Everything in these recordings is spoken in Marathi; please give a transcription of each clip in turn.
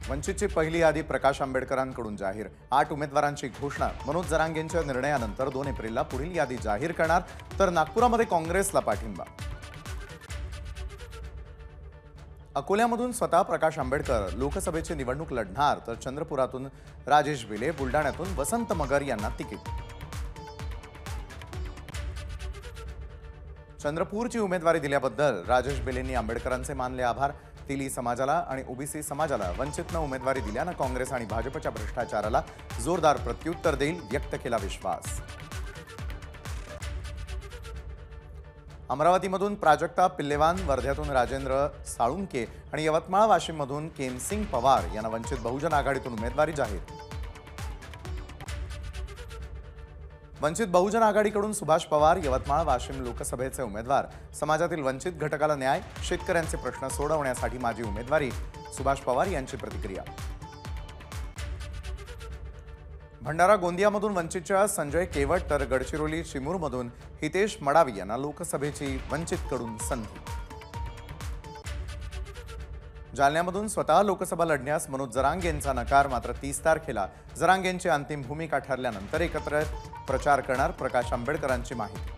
वंचितची पहिली यादी प्रकाश आंबेडकरांकडून जाहीर। 8 उमेदवारांची घोषणा। मनोज जरांगेंच्या निर्णयानंतर 2 एप्रिलला पुढील यादी जाहीर करणार, तर नागपुरामध्ये काँग्रेसला पाठिंबा। अकोल्यामधून स्वतः प्रकाश आंबेडकर लोकसभेची निवडणूक लढणार, तर चंद्रपुरातून राजेश बिले, बुलढाण्यातून वसंत मगर यांना तिकीट। चंद्रपूरची उमेदवारी दिल्याबद्दल राजेश बिलेंनी आंबेडकरांचे मानले आभार। तिली समाजाला आणि ओबीसी समाजाला वंचितनं उमेदवारी दिल्यानं काँग्रेस आणि भाजपच्या भ्रष्टाचाराला जोरदार प्रत्युत्तर देईल, व्यक्त केला विश्वास। अमरावतीमधून प्राजक्ता पिल्लेवान, वर्ध्यातून राजेंद्र साळुंके आणि यवतमाळ वाशिममधून केमसिंग पवार यांना वंचित बहुजन आघाडीतून उमेदवारी जाहीर। वंचित बहुजन आघाडीकडून सुभाष पवार यवतमाळ वाशिम लोकसभेचे उमेदवार। समाजातील वंचित घटकाला न्याय, शेतकऱ्यांचे प्रश्न सोडवण्यासाठी माझी उमेदवारी, सुभाष पवार यांची प्रतिक्रिया। भंडारा गोंदियामधून वंचितच्या संजय केवट, तर गडचिरोली चिमूरमधून हितेश मडावी यांना लोकसभेची वंचितकडून संधी। जालन्यामधून स्वतः लोकसभा लढण्यास मनोज जरांगेंचा नकार, मात्र 30 तारखेला जरांगेंची अंतिम भूमिका ठरल्यानंतर एकत्र प्रचार करणार, प्रकाश आंबेडकरांची माहिती।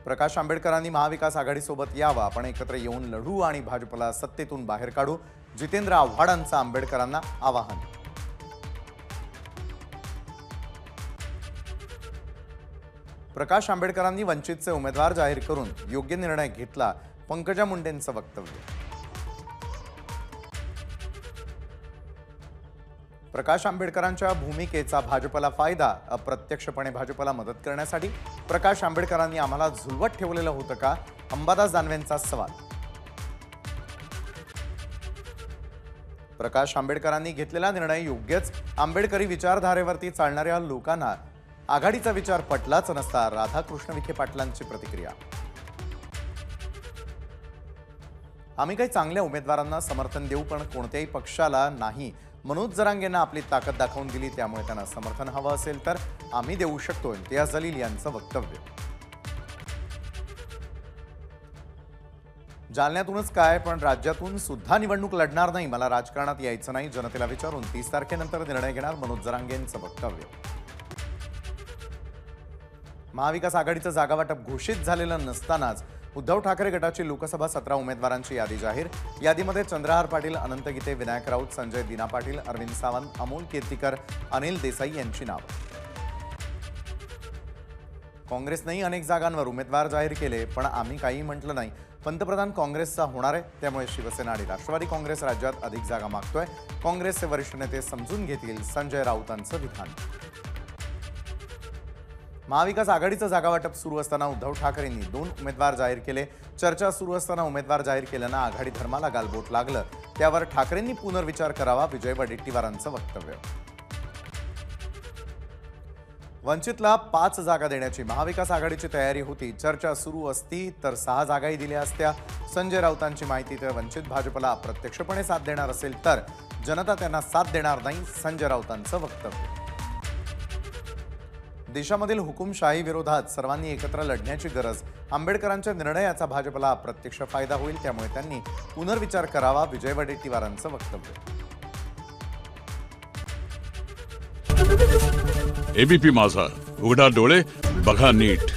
प्रकाश आंबेडकरांनी महाविकास आघाडीसोबत यावं, आपण एकत्र येऊन लढू आणि भाजपला सत्तेतून बाहेर काढू, जितेंद्र आव्हाडांचं आंबेडकरांना आवाहन। प्रकाश आंबेडकरांनी वंचितचे उमेदवार जाहीर करून योग्य निर्णय घेतला, पंकजा मुंडेंचं वक्तव्य। प्रकाश आंबेडकरांच्या भूमिकेचा भाजपला फायदा, अप्रत्यक्षपणे भाजपला मदत करण्यासाठी प्रकाश आंबेडकरांनी आम्हाला झुलवत ठेवलेलं होतं का, अंबादास दानवेंचा सवाल। प्रकाश आंबेडकरांनी घेतलेला निर्णय योग्यच, आंबेडकरी विचारधारेवरती चालणाऱ्या लोकांना आघाडीचा विचार पटलाच नसता, राधाकृष्ण विखे पाटलांची प्रतिक्रिया। आम्ही काही चांगल्या उमेदवारांना समर्थन देऊ, पण कोणत्याही पक्षाला नाही। मनोज जरांगेंना आपली ताकद दाखवून दिली, त्यामुळे त्यांना समर्थन हवं असेल तर आम्ही देऊ शकतो, इम्तियाज जलील यांचं वक्तव्य। जालन्यातूनच काय, पण राज्यातून सुद्धा निवडणूक लढणार नाही, मला राजकारणात यायचं नाही, जनतेला विचारून 30 तारखेनंतर निर्णय घेणार, मनोज जरांगेंचं वक्तव्य। महाविकास आघाडीचं जागावाटप घोषित झालेलं नसतानाच उद्धव ठाकरे गटाची लोकसभा 17 उमेदवारांची यादी जाहीर। यादीमध्ये चंद्रहार पाटील, अनंत गीते, विनायक राऊत, संजय दिना पाटील, अरविंद सावंत, अमोल कीर्तीकर, अनिल देसाई यांची नावं। काँग्रेसनेही अनेक जागांवर उमेदवार जाहीर केले, पण आम्ही काही म्हटलं नाही। पंतप्रधान काँग्रेसचा होणार आहे, त्यामुळे शिवसेना आणि राष्ट्रवादी काँग्रेस राज्यात अधिक जागा मागतोय, काँग्रेसचे वरिष्ठ नेते समजून घेतील, संजय राऊतांचं विधान। महाविकास आघाडीचं जागावाटप सुरू असताना उद्धव ठाकरेंनी 2 उमेदवार जाहीर केले। चर्चा सुरू असताना उमेदवार जाहीर केल्यानं आघाडी धर्माला गालबोट लागलं, त्यावर ठाकरेंनी पुनर्विचार करावा, विजय वडेट्टीवारांचं वक्तव्य। वंचितला 5 जागा देण्याची महाविकास आघाडीची तयारी होती, चर्चा सुरू असती तर 6 जागाही दिल्या असत्या, संजय राऊतांची माहिती। तर वंचित भाजपला अप्रत्यक्षपणे साथ देणार असेल तर जनता त्यांना साथ देणार नाही, संजय राऊतांचं वक्तव्य। देशामधील हुकुमशाही विरोधात सर्वांनी एकत्र लढण्याची गरज, आंबेडकरांच्या निर्णयाचा भाजपला अप्रत्यक्ष फायदा होईल, त्यामुळे त्यांनी पुनर्विचार करावा, विजय वडेट्टीवारांचं वक्तव्य। एबीपी माझा, उघडा डोळे बघा नीट।